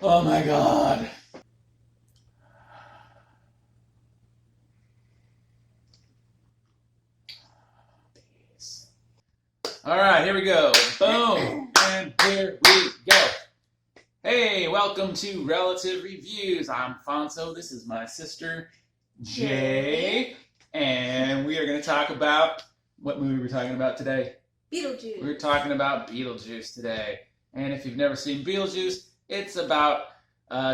Oh my god. All right, here we go. Boom. And here we go. Hey, welcome to Relative Reviews. I'm Fonso. This is my sister, Jay. And we are going to talk about, what movie we're talking about today? Beetlejuice. We're talking about Beetlejuice today. And if you've never seen Beetlejuice, it's about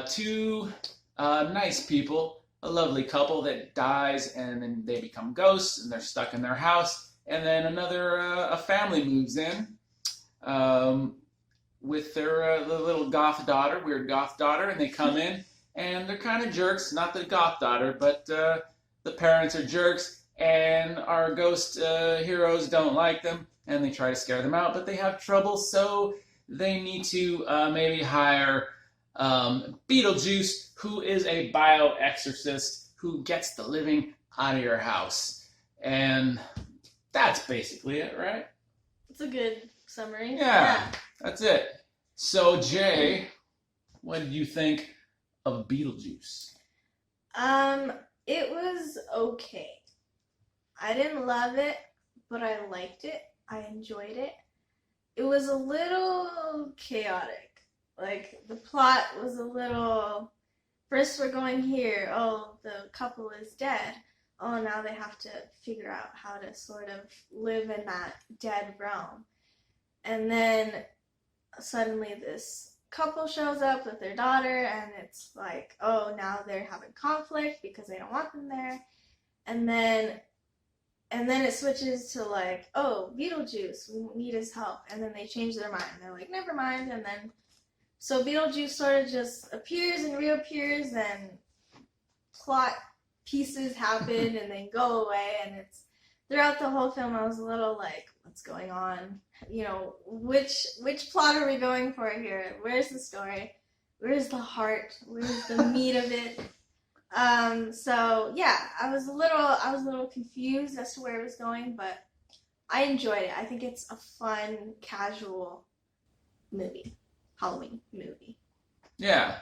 two nice people, a lovely couple that dies and then they become ghosts and they're stuck in their house. And then a family moves in with their the little goth daughter, weird goth daughter, and they come in and they're kind of jerks. Not the goth daughter, but the parents are jerks, and our ghost heroes don't like them, and they try to scare them out, but they have trouble, so they need to maybe hire Beetlejuice, who is a bioexorcist who gets the living out of your house. And that's basically it, right? It's a good summary. Yeah, that's it. So, Jay, what did you think of Beetlejuice? It was okay. I didn't love it, but I liked it. I enjoyed it. It was a little chaotic. Like, the plot was a little, first we're going here, oh, the couple is dead. Oh, now they have to figure out how to sort of live in that dead realm. And then suddenly this couple shows up with their daughter, and it's like, oh, now they're having conflict because they don't want them there. And then it switches to like, oh, Beetlejuice, we need his help. And then they change their mind. They're like, never mind. And then, so Beetlejuice sort of just appears and reappears, and plot pieces happen and then go away. And it's, throughout the whole film, I was a little like, what's going on? You know, which plot are we going for here? Where's the story? Where's the heart? Where's the meat of it? So yeah, I was a little confused as to where it was going, but I enjoyed it. I think it's a fun, casual movie, Halloween movie. Yeah,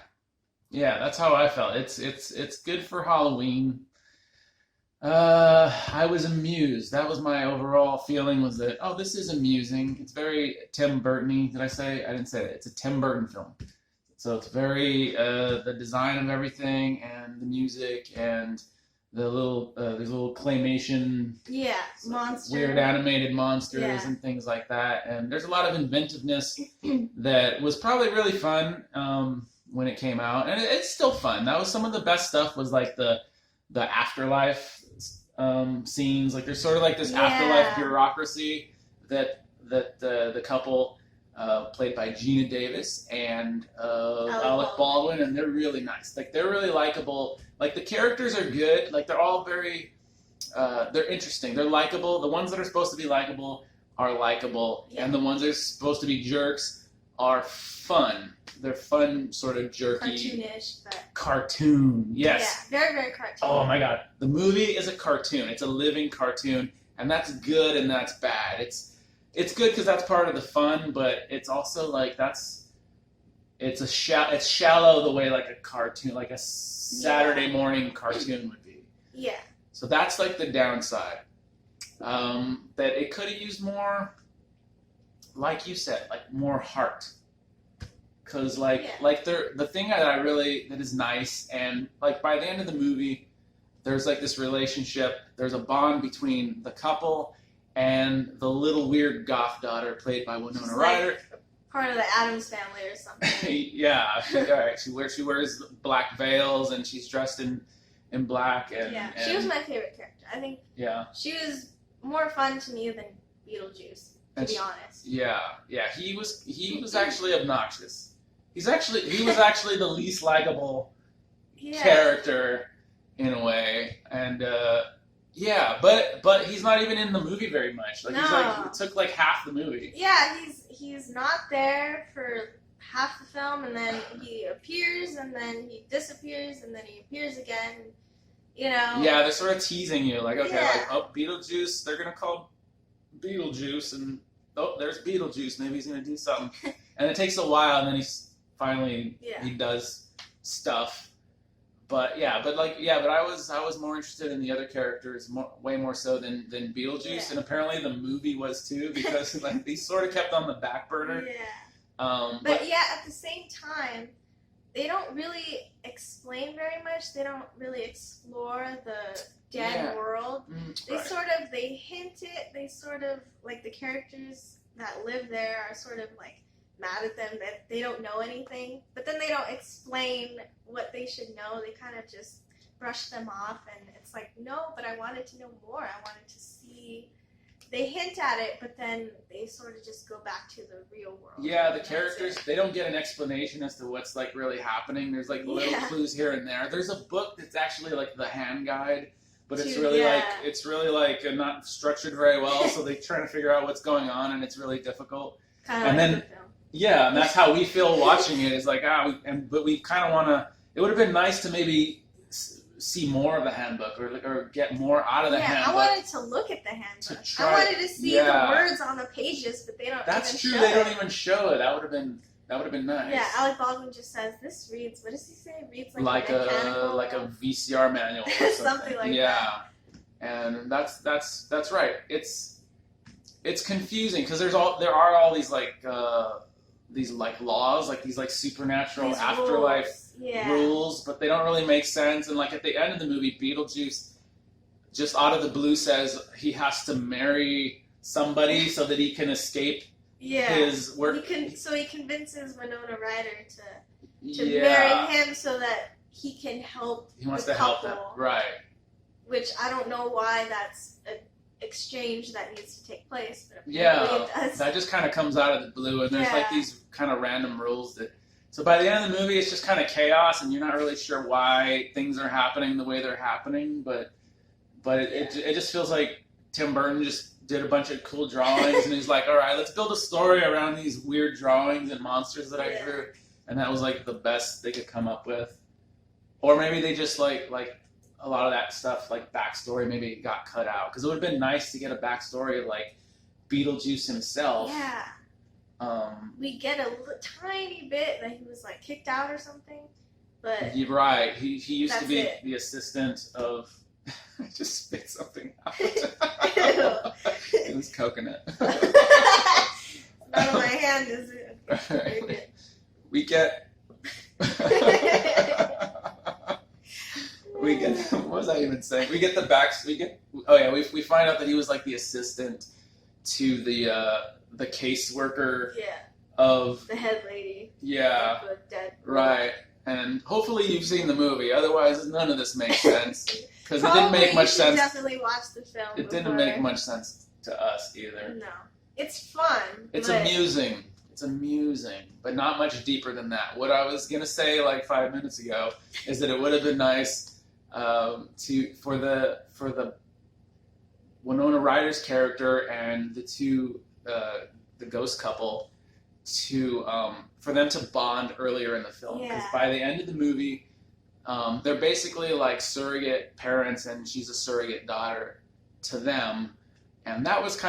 that's how I felt. It's good for Halloween. I was amused. That was my overall feeling, was that, oh, this is amusing. It's very Tim Burton-y. Did I say? I didn't say that. It's a Tim Burton film. So it's very, the design of everything and the music and the little, there's little claymation. Yeah, monsters. Weird animated monsters Yeah. and things like that. And there's a lot of inventiveness that was probably really fun when it came out. And it's still fun. That was some of the best stuff, was like the afterlife scenes. Like, there's sort of like this afterlife bureaucracy that the couple played by Geena Davis and Alec Baldwin, and they're really nice. Like, they're really likable. Like, the characters are good. Like, they're all very they're interesting. They're likable. The ones that are supposed to be likable are likable, and the ones that are supposed to be jerks are fun. They're fun, sort of jerky. Cartoonish, but cartoon. Yes. Yeah, very, very cartoon. Oh my god. The movie is a cartoon. It's a living cartoon, and that's good and that's bad. It's good because that's part of the fun, but it's also like it's shallow the way like a cartoon, like a Saturday morning cartoon would be. Yeah. So that's like the downside. That it could have used more, like you said, like more heart. Because the thing that is nice, and like by the end of the movie, there's like this relationship, there's a bond between the couple and the little weird goth daughter played by Winona Ryder. Like part of the Addams family or something. Yeah, she wears black veils, and she's dressed in black, and she was my favorite character. I think she was more fun to me than Beetlejuice, to be honest. Yeah, he was actually obnoxious. He was actually the least likable character in a way, and but he's not even in the movie very much. Like, it took like half the movie. Yeah, he's not there for half the film, and then he appears, and then he disappears, and then he appears again. You know. Yeah, they're sort of teasing you, like, okay, like, oh, Beetlejuice, they're gonna call Beetlejuice, and oh, there's Beetlejuice, maybe he's gonna do something, and it takes a while, and then he finally Yeah. he does stuff. But I was more interested in the other characters, way more so than Beetlejuice, and apparently the movie was too, because like they sort of kept on the back burner. Yeah. But yeah, at the same time, they don't really explain very much. They don't really explore the dead world. They hint it. They sort of, like, the characters that live there are sort of like mad at them that they don't know anything, but then they don't explain what they should know. They kind of just brush them off, and it's like, no, but I wanted to know more. I wanted to see. They hint at it, but then they sort of just go back to the real world. Yeah, the characters, they don't get an explanation as to what's like really happening. There's like little clues here and there. There's a book that's actually like the hand guide, but it's really like not structured very well, so they're trying to figure out what's going on, and it's really difficult. Kind of like the film. Yeah, and that's how we feel watching it. Is like, but we kind of want to. It would have been nice to maybe see more of the handbook, or get more out of the handbook. I wanted to look at the handbook. I wanted to see the words on the pages, but they don't. That's true. They don't even show it. That would have been nice. Yeah, Alec Baldwin just says this reads. What does he say? Reads like a VCR manual or something like that. Yeah, and that's right. It's confusing because there are all these laws, like these supernatural afterlife rules, but they don't really make sense. And like at the end of the movie, Beetlejuice just out of the blue says he has to marry somebody so that he can escape his work. He convinces Winona Ryder to marry him so that he can help. He wants the to couple, help them, right? Which I don't know why that's an exchange that needs to take place, but apparently it does. That just kind of comes out of the blue, and there's like these kind of random rules that. So by the end of the movie, it's just kind of chaos, and you're not really sure why things are happening the way they're happening. But it just feels like Tim Burton just did a bunch of cool drawings, and he's like, all right, let's build a story around these weird drawings and monsters that I drew, and that was like the best they could come up with. Or maybe they just like a lot of that stuff, like backstory, maybe got cut out, because it would have been nice to get a backstory of like Beetlejuice himself. Yeah. We get a tiny bit that he was like kicked out or something, but you're right. He used to be the assistant of. I just spit something out. It was coconut. None of my hand is it? We get. What was I even saying? We get the backs. We find out that he was like the assistant to the caseworker of the head lady. Yeah. The dead. Right. And hopefully you've seen the movie. Otherwise, none of this makes sense because it didn't make much sense. Definitely watch the film. It didn't make much sense to us either. No, it's fun. It's amusing. It's amusing, but not much deeper than that. What I was gonna say like 5 minutes ago is that it would have been nice for the Winona Ryder's character and the ghost couple for them to bond earlier in the film, because by the end of the movie, they're basically like surrogate parents, and she's a surrogate daughter to them, and that was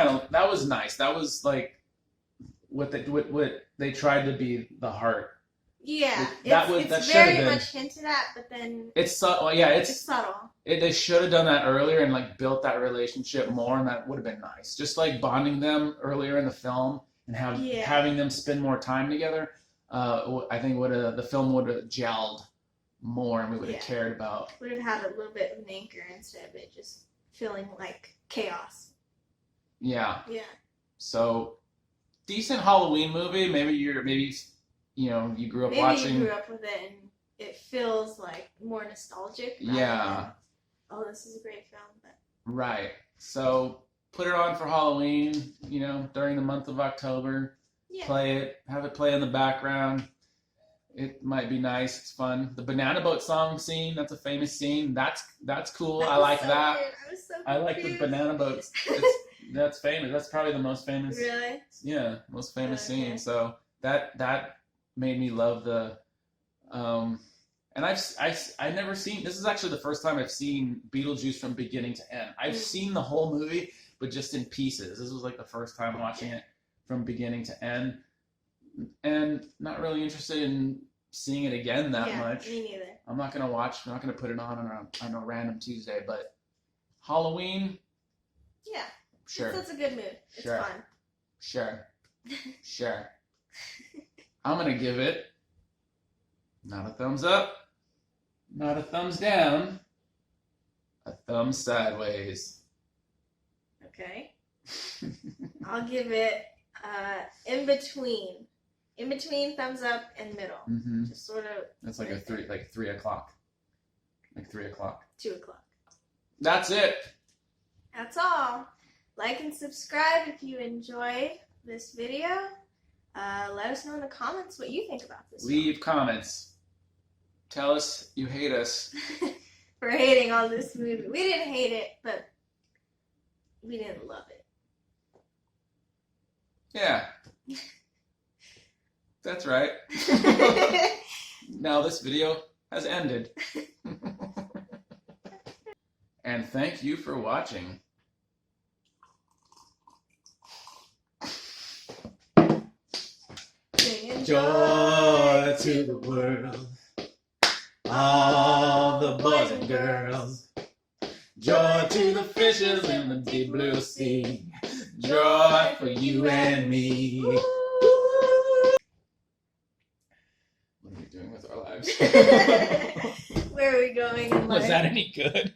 nice. That was like what they tried to be the heart. Yeah, it's very much hinted at, but then it's subtle. Yeah, it's subtle. They should have done that earlier and like built that relationship more, and that would have been nice. Just like bonding them earlier in the film and having them spend more time together. I think the film would have gelled more, and we would have cared about. Would have had a little bit of an anchor instead of it just feeling like chaos. Yeah. Yeah. So, decent Halloween movie. Maybe you grew up watching. Maybe you grew up with it, and it feels like more nostalgic. Yeah. Oh, this is a great film. But... Right. So put it on for Halloween. During the month of October. Yeah. Play it. Have it play in the background. It might be nice. It's fun. The banana boat song scene. That's a famous scene. That's cool. I like that. I like the banana boats. That's famous. That's probably the most famous. Really? Yeah, most famous scene. So that made me love the. And I never seen. This is actually the first time I've seen Beetlejuice from beginning to end. I've seen the whole movie, but just in pieces. This was like the first time watching it from beginning to end. and not really interested in seeing it again that much. Me neither. I'm not gonna put it on a random Tuesday, but Halloween, Yeah. sure. It's a good mood. It's Sure. fun. Sure. I'm gonna give it not a thumbs up, not a thumbs down, a thumb sideways. Okay. I'll give it in between. In between thumbs up and middle. Mm-hmm. Just sort of. It's like 3 o'clock. Like 3 o'clock. 2 o'clock. That's it. That's all. Like and subscribe if you enjoyed this video. Let us know in the comments what you think about this. Leave comments. Tell us you hate us. For hating on this movie. We didn't hate it, but we didn't love it. Yeah. That's right. Now this video has ended. And thank you for watching. Joy to the world, all the boys and girls. Joy to the fishes in the deep blue sea. Joy for you and me. What are we doing with our lives? Where are we going in life? Was that any good?